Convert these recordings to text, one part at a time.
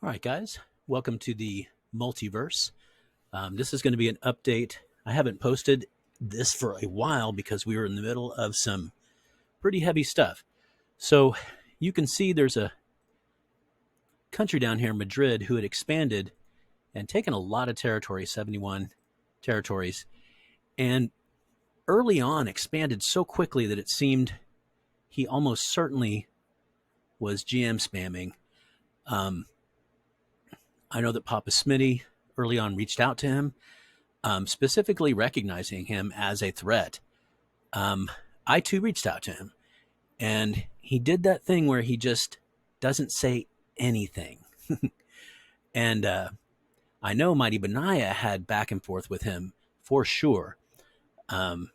All right, guys, welcome to the Multiverse. This is going to be an update. I haven't posted this for a while because we were in the middle of some pretty heavy stuff. So you can see there's a country down here, Madrid, who had expanded and taken a lot of territory, 71 territories, and early on expanded so quickly that it seemed he almost certainly was GM spamming. Um, I know that Papa Smitty early on reached out to him, specifically recognizing him as a threat. I too reached out to him, and he did that thing where he just doesn't say anything. And I know Mighty Benaya had back and forth with him for sure. And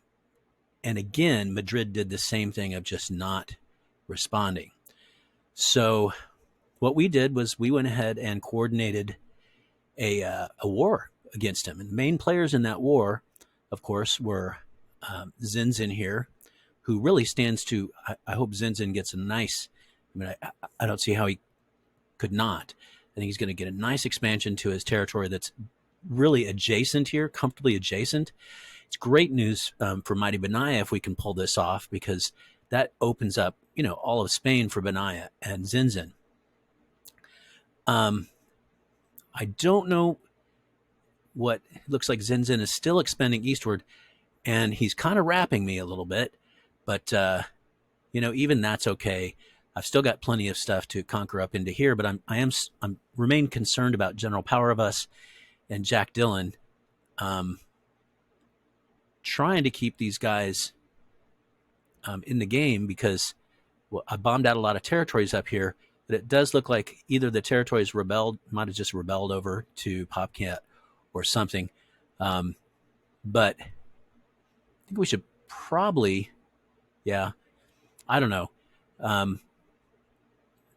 again, Madrid did the same thing of just not responding. So what we did was we went ahead and coordinated a war against him. And the main players in that war, of course, were Zinzin here, who really stands to, I hope Zinzin gets a nice, I don't see how he could not. I think he's going to get a nice expansion to his territory that's really adjacent here, comfortably adjacent. It's great news for Mighty Benaya if we can pull this off, because that opens up, all of Spain for Benaya and Zinzin. I don't know what looks like. Zinzin is still expanding eastward, and he's kind of wrapping me a little bit, but even that's okay. I've still got plenty of stuff to conquer up into here, but I'm remain concerned about General Power of Us and Jack Dillon, trying to keep these guys in the game, because I bombed out a lot of territories up here. But it does look like either the territories might have just rebelled over to PopCat or something. But I think we should probably, I don't know.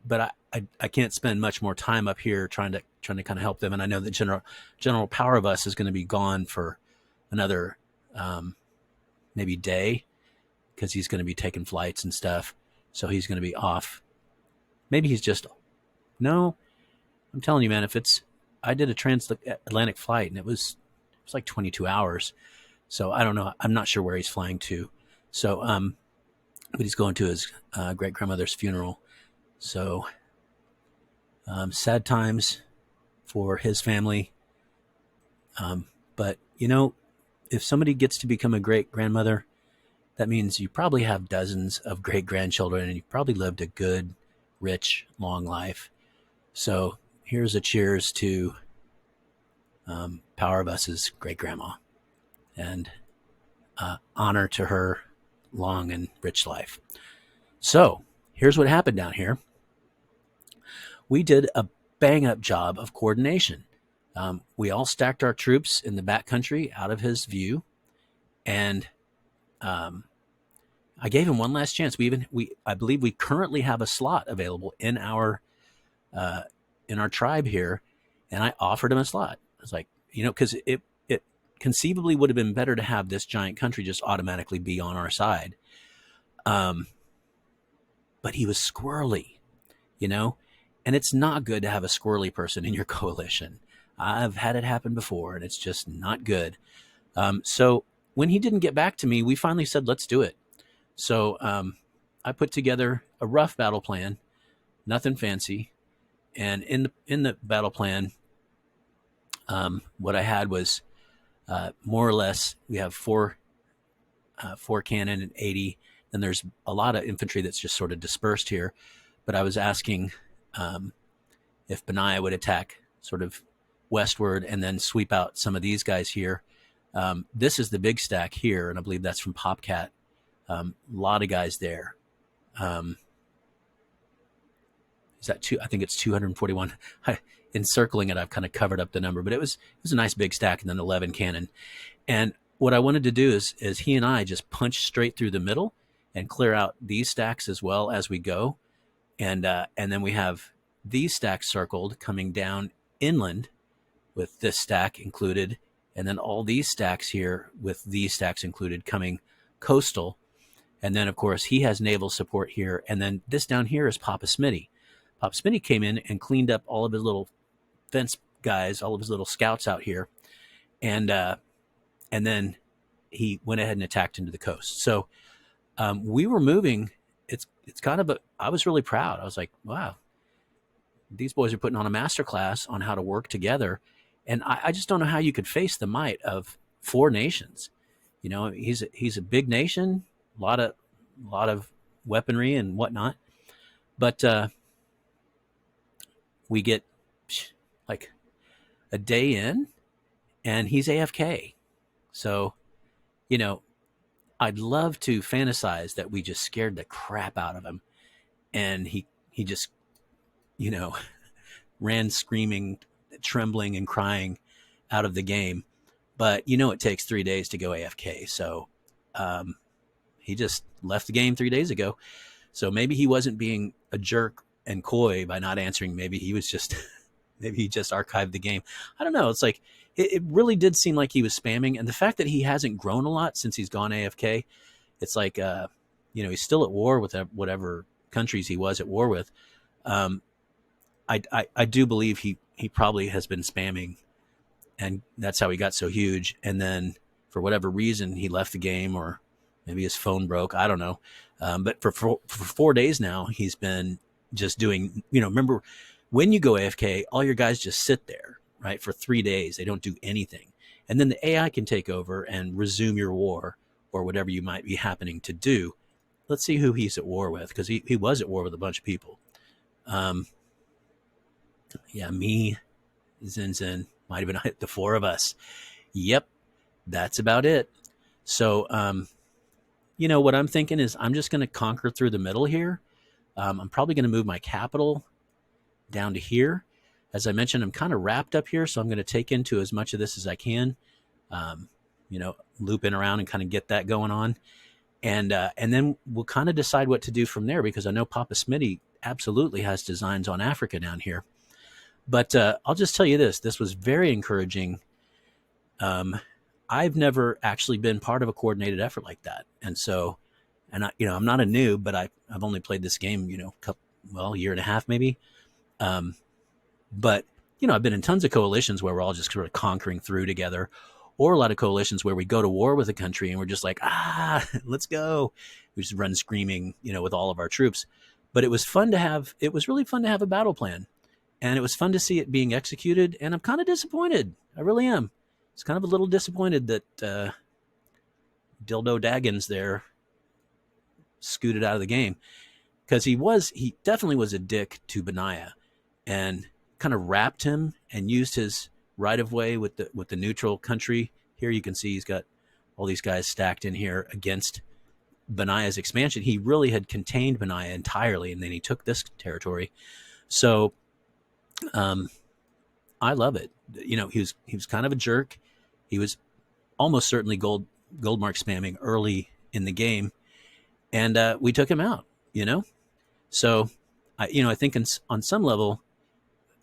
But I can't spend much more time up here trying to kind of help them. And I know that General Power of Us is going to be gone for another maybe day, because he's going to be taking flights and stuff. So he's going to be off. Maybe he's just, no, I'm telling you, man, I did a transatlantic flight and it was like 22 hours. So I don't know. I'm not sure where he's flying to. So, but he's going to his great grandmother's funeral. So, sad times for his family. But if somebody gets to become a great grandmother, that means you probably have dozens of great grandchildren, and you've probably lived a good, rich, long life. So here's a cheers to Power of Us's great grandma, and honor to her long and rich life. So here's what happened down here. We did a bang up job of coordination. We all stacked our troops in the backcountry out of his view, and I gave him one last chance. I believe we currently have a slot available in our tribe here, and I offered him a slot. I was like, because it conceivably would have been better to have this giant country just automatically be on our side. But he was squirrely, and it's not good to have a squirrely person in your coalition. I've had it happen before, and it's just not good. So when he didn't get back to me, we finally said, let's do it. So I put together a rough battle plan, nothing fancy. And in the battle plan, what I had was more or less, we have four cannon and 80. And there's a lot of infantry that's just sort of dispersed here. But I was asking if Benaya would attack sort of westward and then sweep out some of these guys here. This is the big stack here, and I believe that's from PopCat. A lot of guys there. Is that two? I think it's 241. Encircling it, I've kind of covered up the number, but it was a nice big stack, and then 11 cannon. And what I wanted to do is he and I just punch straight through the middle and clear out these stacks as well as we go, and then we have these stacks circled coming down inland with this stack included, and then all these stacks here with these stacks included coming coastal. And then, of course, he has naval support here. And then this down here is Papa Smitty. Papa Smitty came in and cleaned up all of his little defense guys, all of his little scouts out here, and then he went ahead and attacked into the coast. So we were moving. It's kind of I was really proud. I was like, wow, these boys are putting on a masterclass on how to work together. And I just don't know how you could face the might of 4 nations. You know, he's a big nation, a lot of weaponry and whatnot. But we get like a day in, and he's AFK. So, you know, I'd love to fantasize that we just scared the crap out of him, and he just, you know, ran screaming, trembling, and crying out of the game. But you know, it takes 3 days to go AFK. So he just left the game 3 days ago. So maybe he wasn't being a jerk and coy by not answering. Maybe he was just, maybe he just archived the game. I don't know. It's like, it really did seem like he was spamming. And the fact that he hasn't grown a lot since he's gone AFK, it's like, you know, he's still at war with whatever countries he was at war with. I do believe he probably has been spamming, and that's how he got so huge. And then for whatever reason, he left the game, or maybe his phone broke. I don't know. But for 4 days now, he's been just doing, you know, remember when you go AFK, all your guys just sit there, right? For 3 days, they don't do anything. And then the AI can take over and resume your war or whatever you might be happening to do. Let's see who he's at war with, because he was at war with a bunch of people. Yeah, me, Zen, might have been the 4 of us. Yep, that's about it. So, you know, what I'm thinking is I'm just going to conquer through the middle here. I'm probably going to move my capital down to here. As I mentioned, I'm kind of wrapped up here, so I'm going to take into as much of this as I can, you know, loop in around and kind of get that going on. And then we'll kind of decide what to do from there, because I know Papa Smitty absolutely has designs on Africa down here. But I'll just tell you this was very encouraging. I've never actually been part of a coordinated effort like that. And so, and you know, I'm not a noob, but I've only played this game, you know, a year and a half maybe. But, you know, I've been in tons of coalitions where we're all just sort of conquering through together, or a lot of coalitions where we go to war with a country and we're just like, let's go. We just run screaming, you know, with all of our troops. But it was really fun to have a battle plan. And it was fun to see it being executed. And I'm kind of disappointed. I really am. It's kind of a little disappointed that Dildo Daggins there scooted out of the game, because he definitely was a dick to Benaiah, and kind of wrapped him and used his right of way with the neutral country. Here you can see he's got all these guys stacked in here against Benaiah's expansion. He really had contained Benaiah entirely, and then he took this territory. So I love it. You know, he was kind of a jerk. He was almost certainly gold mark spamming early in the game, and we took him out. You know, so I think on some level,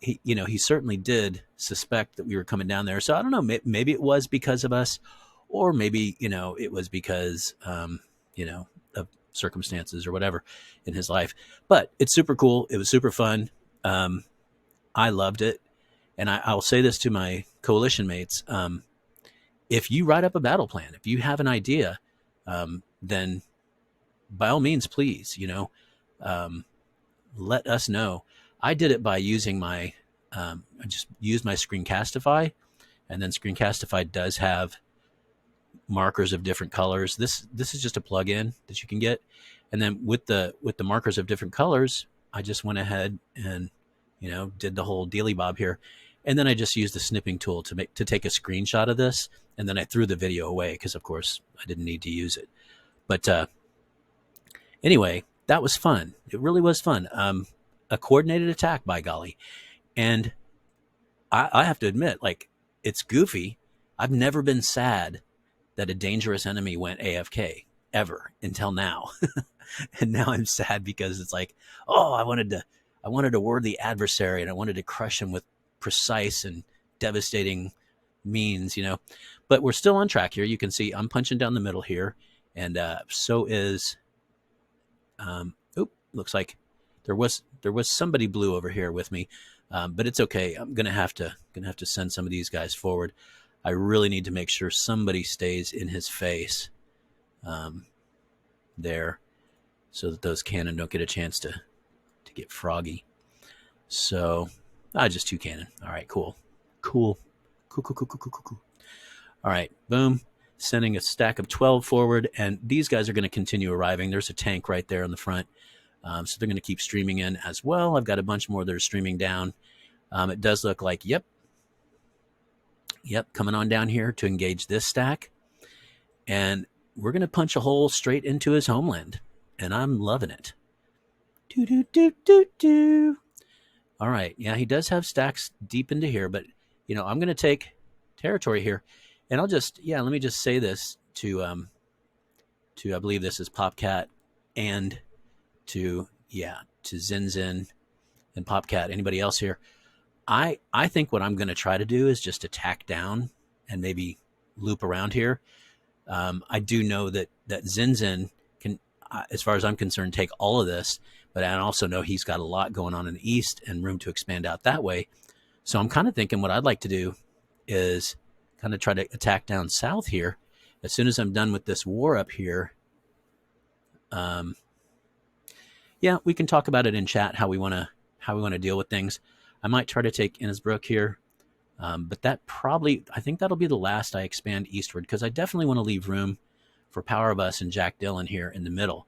he certainly did suspect that we were coming down there. So I don't know, maybe it was because of us, or maybe it was because of circumstances or whatever in his life. But it's super cool. It was super fun. I loved it. And I'll say this to my coalition mates. If you write up a battle plan, if you have an idea, then by all means, please, let us know. I did it by using I just used my Screencastify, and then Screencastify does have markers of different colors. This is just a plugin that you can get. And then with the markers of different colors, I just went ahead and, did the whole dealy bob here. And then I just used the snipping tool to take a screenshot of this. And then I threw the video away because, of course, I didn't need to use it. But anyway, that was fun. It really was fun. A coordinated attack, by golly. And I have to admit, it's goofy. I've never been sad that a dangerous enemy went AFK ever until now. And now I'm sad because it's like, oh, I wanted to word the adversary, and I wanted to crush him with precise and devastating means, but we're still on track here. You can see I'm punching down the middle here, and so is looks like there was somebody blue over here with me. But it's okay. I'm gonna have to send some of these guys forward. I really need to make sure somebody stays in his face there, so that those cannon don't get a chance to get froggy. So, just 2 cannon. All right, cool. All right, boom. Sending a stack of 12 forward, and these guys are going to continue arriving. There's a tank right there on the front. So they're going to keep streaming in as well. I've got a bunch more that are streaming down. It does look like, yep, coming on down here to engage this stack. And we're going to punch a hole straight into his homeland. And I'm loving it. All right. Yeah, he does have stacks deep into here, but, I'm going to take territory here. And I'll just, let me just say this to I believe this is Popcat, and to Zinzin and Popcat, anybody else here. I think what I'm going to try to do is just attack down and maybe loop around here. I do know that Zinzin can, as far as I'm concerned, take all of this, but I also know he's got a lot going on in the east and room to expand out that way. So I'm kind of thinking what I'd like to do is kind of try to attack down south here. As soon as I'm done with this war up here, we can talk about it in chat how we want to deal with things. I might try to take Innsbruck here, but I think that'll be the last I expand eastward, because I definitely want to leave room for Power of Us and Jack Dillon here in the middle.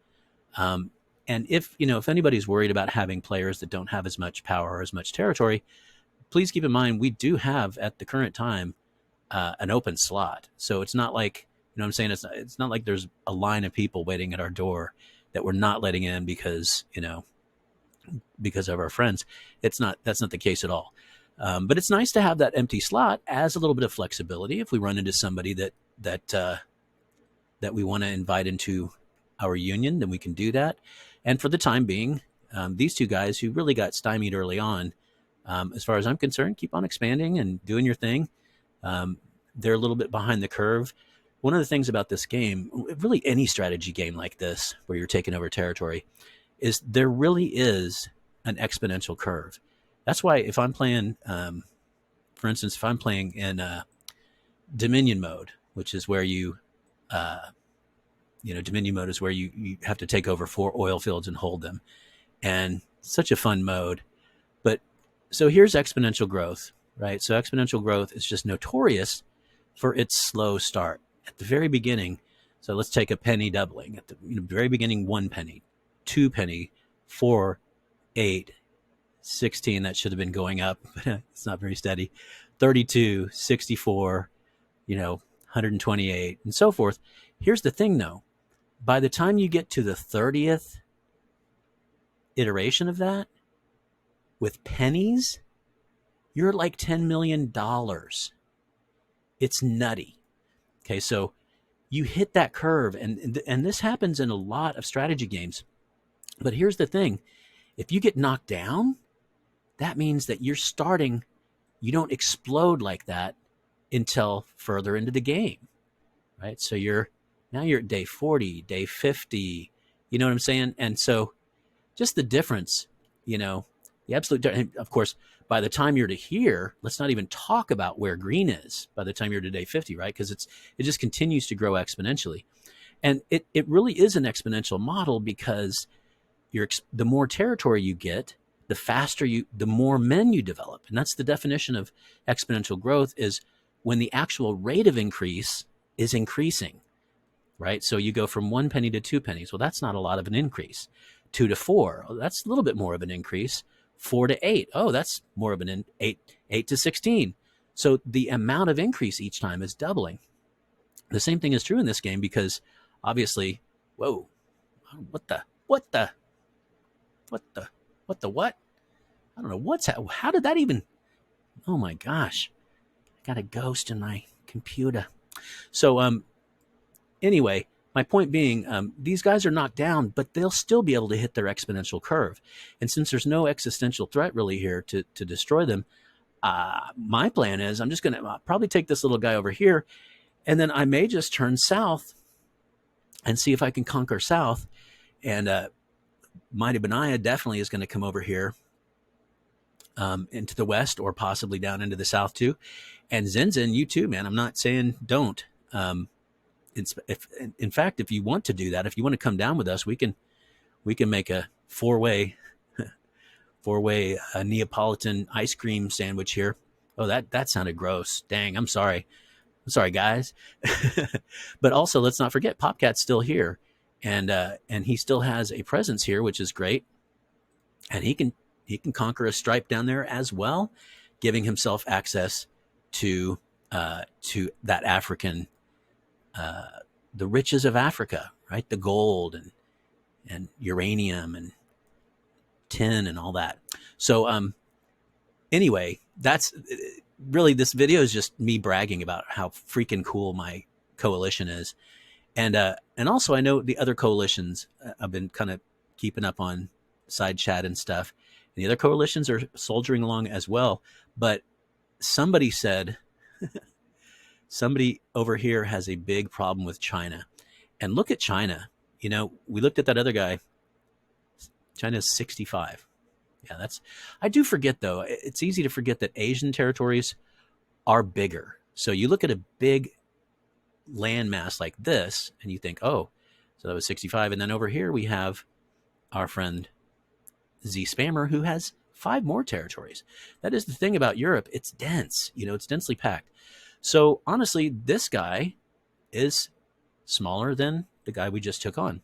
And if anybody's worried about having players that don't have as much power or as much territory, please keep in mind we do have at the current time an open slot. So it's not like, what I'm saying, it's not like there's a line of people waiting at our door that we're not letting in because of our friends. That's not the case at all. But it's nice to have that empty slot as a little bit of flexibility. If we run into somebody that we want to invite into our union, then we can do that. And for the time being, these 2 guys who really got stymied early on, as far as I'm concerned, keep on expanding and doing your thing. They're a little bit behind the curve. One of the things about this game, really any strategy game like this, where you're taking over territory, is there really is an exponential curve. That's why if I'm playing, for instance, if I'm playing in Dominion mode, which is where Dominion mode is where you have to take over 4 oil fields and hold them. And such a fun mode. But so here's exponential growth, right? So exponential growth is just notorious for its slow start. At the very beginning, so let's take a penny doubling. At the very beginning, 1 penny, 2 penny, 4, 8, 16. That should have been going up, but it's not very steady. 32, 64, 128, and so forth. Here's the thing, though. By the time you get to the 30th iteration of that, with pennies, you're at like $10 million. It's nutty. Okay, so you hit that curve, and this happens in a lot of strategy games. But here's the thing. If you get knocked down, that means that you don't explode like that until further into the game, right? So you're at day 40, day 50, you know what I'm saying? And so just the difference, the absolute, of course, by the time you're to here, let's not even talk about where green is by the time you're to day 50, right? Because it just continues to grow exponentially. And it really is an exponential model, because the more territory you get, the faster the more men you develop. And that's the definition of exponential growth, is when the actual rate of increase is increasing, right? So you go from 1 penny to 2 pennies. Well, that's not a lot of an increase. 2 to 4, that's a little bit more of an increase. 4 to 8, that's more of an 8 to 16. So the amount of increase each time is doubling. The same thing is true in this game, because obviously, whoa, what the what? I don't know how did that even, oh my gosh, I got a ghost in my computer. So anyway, my point being, these guys are knocked down, but they'll still be able to hit their exponential curve. And since there's no existential threat really here to destroy them, my plan is I'm just going to probably take this little guy over here, and then I may just turn south and see if I can conquer south. And Mighty Benaiah definitely is going to come over here into the west or possibly down into the south too. And Zinzin, you too, man. I'm not saying don't. In fact, if you want to do that, if you want to come down with us, we can make a four-way Neapolitan ice cream sandwich here. Oh, that sounded gross. Dang, I'm sorry. I'm sorry, guys. But also, let's not forget, Popcat's still here, and he still has a presence here, which is great. And he can conquer a stripe down there as well, giving himself access to that African, the riches of Africa, right? The gold and uranium and tin and all that. So anyway, that's really, this video is just me bragging about how freaking cool my coalition is. And also I know the other coalitions, I've been kind of keeping up on side chat and stuff. And the other coalitions are soldiering along as well. But somebody said, somebody over here has a big problem with China. And look at China. You know, we looked at that other guy. China's 65. Yeah, I do forget, though. It's easy to forget that Asian territories are bigger. So you look at a big landmass like this and you think, oh, so that was 65. And then over here we have our friend Z Spammer, who has 5 more territories. That is the thing about Europe. It's dense, it's densely packed. So honestly, this guy is smaller than the guy we just took on.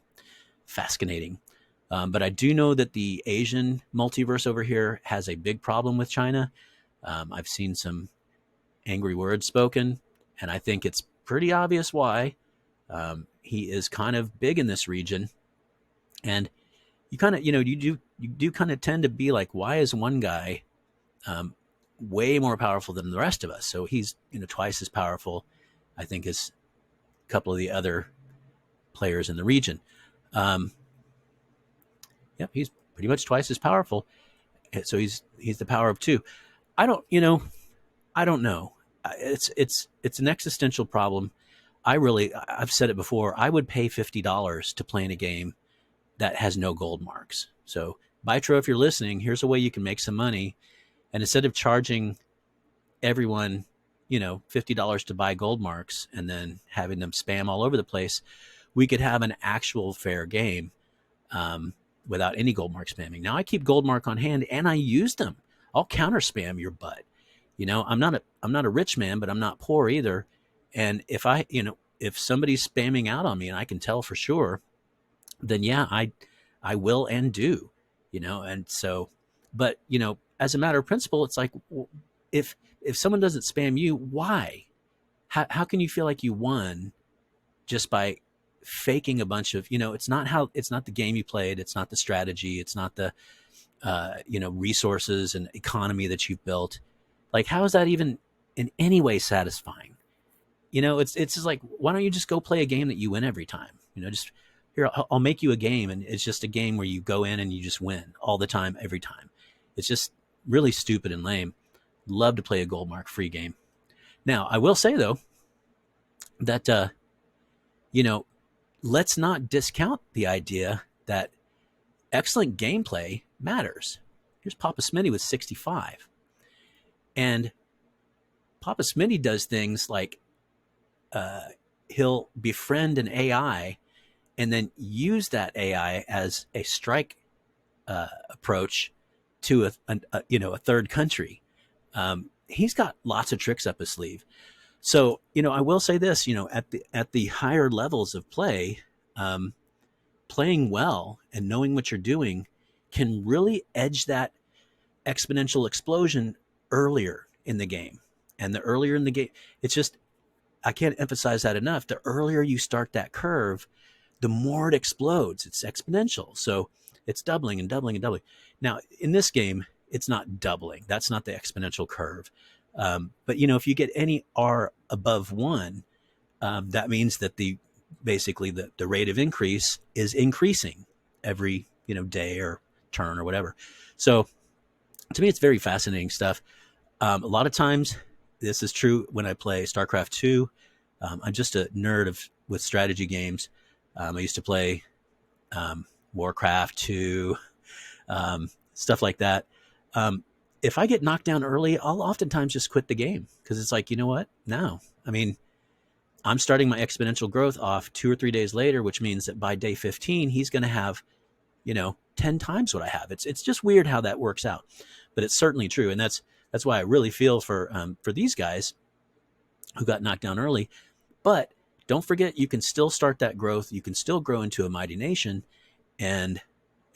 Fascinating. But I do know that the Asian multiverse over here has a big problem with China. I've seen some angry words spoken, and I think it's pretty obvious why. He is kind of big in this region, and you kind of, you do kind of tend to be like, why is one guy way more powerful than the rest of us? So he's, twice as powerful, I think, as a couple of the other players in the region. Yep, he's pretty much twice as powerful. So he's the power of 2. I don't know. It's an existential problem. I've said it before. I would pay $50 to play in a game that has no gold marks. So Bytro, if you're listening, here's a way you can make some money. And instead of charging everyone, $50 to buy gold marks and then having them spam all over the place, we could have an actual fair game without any gold mark spamming. Now I keep gold mark on hand and I use them. I'll counter spam your butt. I'm not a rich man, but I'm not poor either. And if if somebody's spamming out on me and I can tell for sure, then yeah, I will and do, and so, but, as a matter of principle, it's like, if someone doesn't spam you, why? How can you feel like you won just by faking a bunch of, it's not the game you played. It's not the strategy. It's not the, resources and economy that you've built. Like, how is that even in any way satisfying? It's just like, why don't you just go play a game that you win every time? Just here, I'll make you a game, and it's just a game where you go in and you just win all the time, every time. It's just really stupid and lame. Love to play a gold mark free game. Now, I will say though that let's not discount the idea that excellent gameplay matters. Here's Papa Smitty with 65. And Papa Smitty does things like he'll befriend an AI and then use that AI as a strike approach to a third country. He's got lots of tricks up his sleeve. So, I will say this, at the higher levels of play, playing well and knowing what you're doing can really edge that exponential explosion earlier in the game. And the earlier in the game, it's just, I can't emphasize that enough. The earlier you start that curve, the more it explodes. It's exponential. So it's doubling and doubling and doubling. Now, in this game, it's not doubling. That's not the exponential curve. But, if you get any R above 1, that means that basically the rate of increase is increasing every, day or turn or whatever. So to me, it's very fascinating stuff. A lot of times, this is true when I play StarCraft 2. I'm just a nerd with strategy games. I used to play Warcraft 2, stuff like that. if I get knocked down early, I'll oftentimes just quit the game because it's like, you know what? No. I mean, I'm starting my exponential growth off 2 or 3 days later, which means that by day 15, he's going to have, 10 times what I have. It's just weird how that works out, but it's certainly true. And that's why I really feel for these guys who got knocked down early. But don't forget, you can still start that growth. You can still grow into a mighty nation. And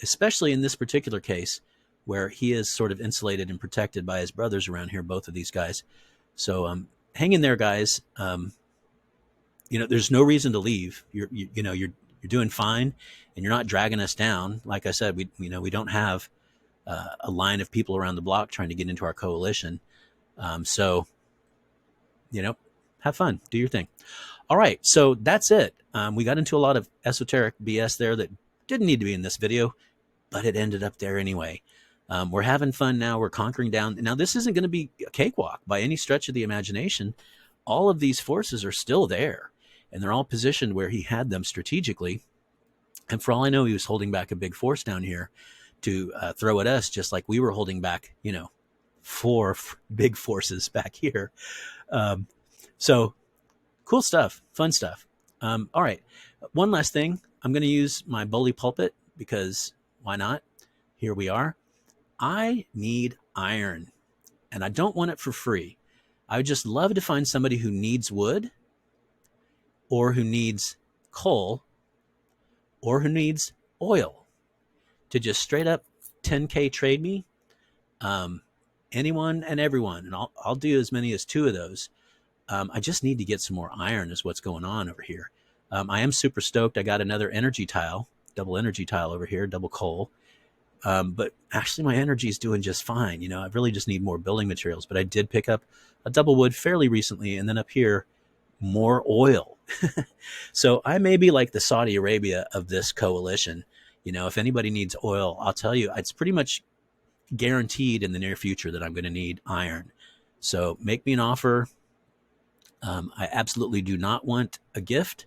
especially in this particular case, where he is sort of insulated and protected by his brothers around here, both of these guys. So hang in there, guys. There's no reason to leave. You're doing fine, and you're not dragging us down. Like I said, we don't have a line of people around the block trying to get into our coalition. So have fun, do your thing. All right, so that's it. We got into a lot of esoteric BS there that didn't need to be in this video, but it ended up there anyway. We're having fun now. We're conquering down. Now, this isn't going to be a cakewalk by any stretch of the imagination. All of these forces are still there, and they're all positioned where he had them strategically. And for all I know, he was holding back a big force down here to throw at us, just like we were holding back, 4 big forces back here. So cool stuff, fun stuff. All right, one last thing. I'm going to use my bully pulpit because why not? Here we are. I need iron, and I don't want it for free. I would just love to find somebody who needs wood, or who needs coal, or who needs oil to just straight up 10K trade me. Anyone and everyone, and I'll do as many as 2 of those. I just need to get some more iron is what's going on over here. I am super stoked. I got another energy tile, double energy tile over here, double coal. But actually my energy is doing just fine. I really just need more building materials, but I did pick up a double wood fairly recently. And then up here, more oil. So I may be like the Saudi Arabia of this coalition. If anybody needs oil, I'll tell you, it's pretty much guaranteed in the near future that I'm going to need iron. So make me an offer. I absolutely do not want a gift,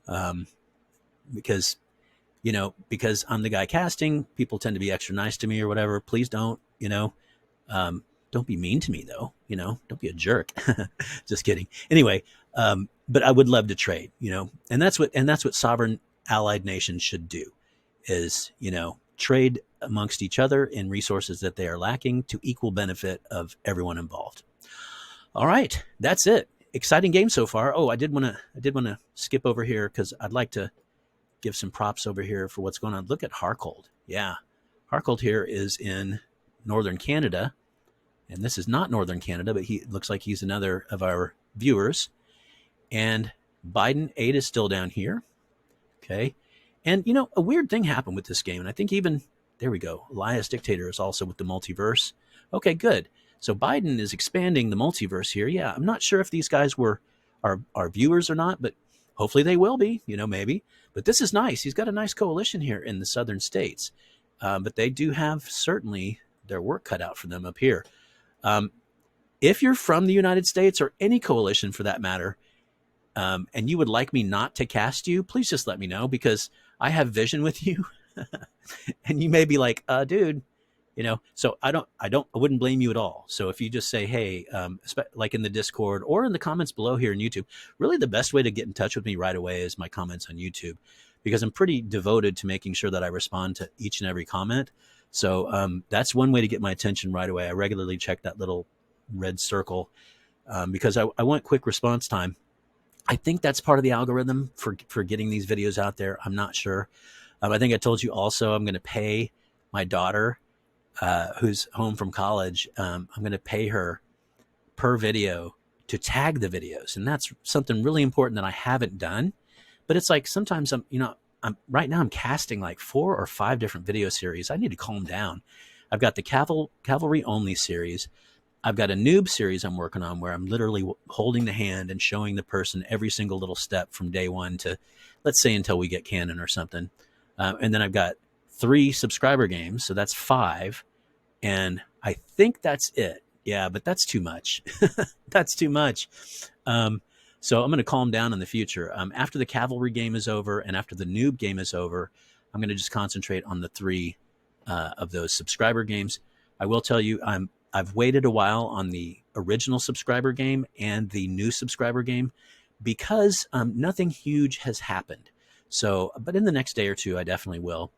because I'm the guy casting, people tend to be extra nice to me or whatever. Please don't, don't be mean to me though, don't be a jerk. Just kidding. Anyway, but I would love to trade, and that's what sovereign allied nations should do is, trade amongst each other in resources that they are lacking to equal benefit of everyone involved. All right, that's it. Exciting game so far. Oh, I did want to skip over here because I'd like to give some props over here for what's going on. Look at Harcold. Yeah, Harcold here is in northern Canada, and this is not northern Canada, but he looks like he's another of our viewers. And Biden 8 is still down here. Okay, and a weird thing happened with this game, and I think even there we go. Elias Dictator is also with the multiverse. Okay, good. So Biden is expanding the multiverse here. Yeah, I'm not sure if these guys were our viewers or not, but hopefully they will be, maybe. But this is nice. He's got a nice coalition here in the southern states. But they do have certainly their work cut out for them up here. If you're from the United States or any coalition for that matter, and you would like me not to cast you, please just let me know because I have vision with you. And you may be like, dude, so I wouldn't blame you at all. So if you just say, hey, like in the Discord or in the comments below here in YouTube, really the best way to get in touch with me right away is my comments on YouTube, because I'm pretty devoted to making sure that I respond to each and every comment. So that's one way to get my attention right away. I regularly check that little red circle because I want quick response time. I think that's part of the algorithm for getting these videos out there. I'm not sure. I think I told you also I'm going to pay my daughter who's home from college. I'm going to pay her per video to tag the videos. And that's something really important that I haven't done. But it's like sometimes I'm right now I'm casting like 4 or 5 different video series. I need to calm down. I've got the cavalry only series. I've got a noob series I'm working on where I'm literally holding the hand and showing the person every single little step from day 1 to, let's say, until we get canon or something. And then I've got 3 subscriber games, so that's 5. And I think that's it. Yeah, but that's too much. That's too much. So I'm going to calm down in the future. After the cavalry game is over and after the noob game is over, I'm going to just concentrate on the 3 of those subscriber games. I will tell you, I've waited a while on the original subscriber game and the new subscriber game because nothing huge has happened. So, but in the next day or two, I definitely will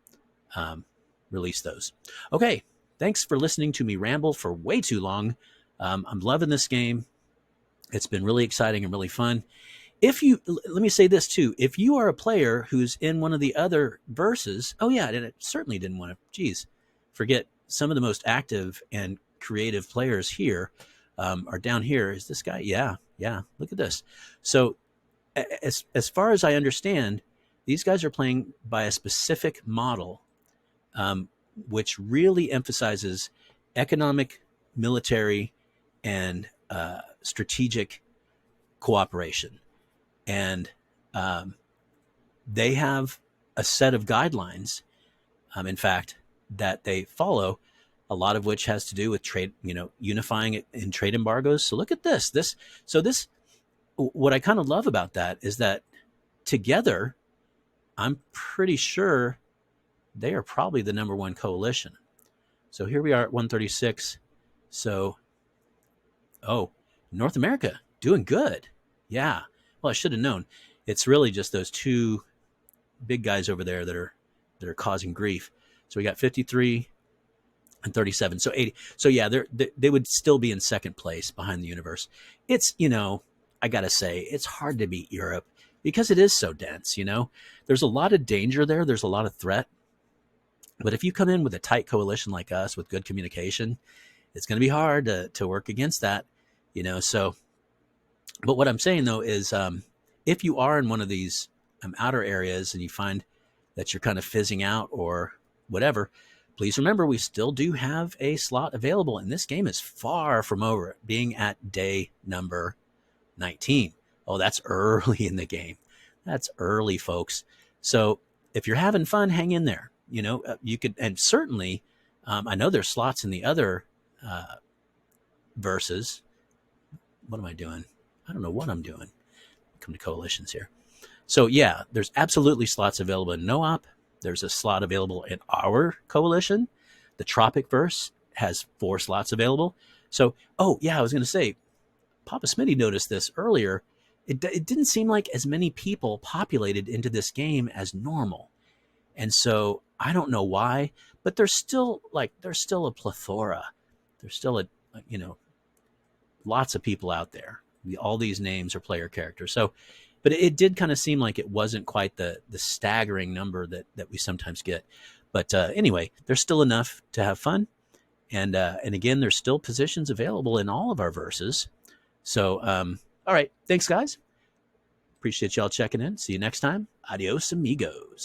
um, release those. Okay, thanks for listening to me ramble for way too long. I'm loving this game. It's been really exciting and really fun. If you let me say this too, if you are a player who's in one of the other verses, oh yeah, and it certainly didn't want to. Geez, forget some of the most active and creative players here are down here. Is this guy? Yeah, yeah. Look at this. So as far as I understand, these guys are playing by a specific model, um, which really emphasizes economic, military, and strategic cooperation. And um, they have a set of guidelines, in fact, that they follow, a lot of which has to do with trade, unifying it in trade embargoes. So look at this. What I kind of love about that is that together, I'm pretty sure they are probably the number one coalition. So here we are at 136. So, oh, North America doing good. Yeah. Well, I should have known. It's really just those two big guys over there that are causing grief. So we got 53 and 37. So 80. So yeah, they would still be in second place behind the universe. It's, I got to say, it's hard to beat Europe because it is so dense, There's a lot of danger there. There's a lot of threat. But if you come in with a tight coalition like us with good communication, it's going to be hard to work against that, So, but what I'm saying though is, if you are in one of these outer areas and you find that you're kind of fizzing out or whatever, please remember we still do have a slot available, and this game is far from over, being at day number 19. Oh, that's early in the game. That's early, folks. So if you're having fun, hang in there. You could, and certainly, I know there's slots in the other verses. What am I doing? I don't know what I'm doing. Come to coalitions here. So yeah, there's absolutely slots available in NOOP. There's a slot available in our coalition. The Tropic Verse has 4 slots available. So, oh yeah, I was going to say, Papa Smitty noticed this earlier. It didn't seem like as many people populated into this game as normal. And so I don't know why, but there's still a plethora. There's still lots of people out there. All these names are player characters. So, but it did kind of seem like it wasn't quite the staggering number that we sometimes get. But anyway, there's still enough to have fun. And again, there's still positions available in all of our verses. So, all right. Thanks, guys. Appreciate y'all checking in. See you next time. Adios, amigos.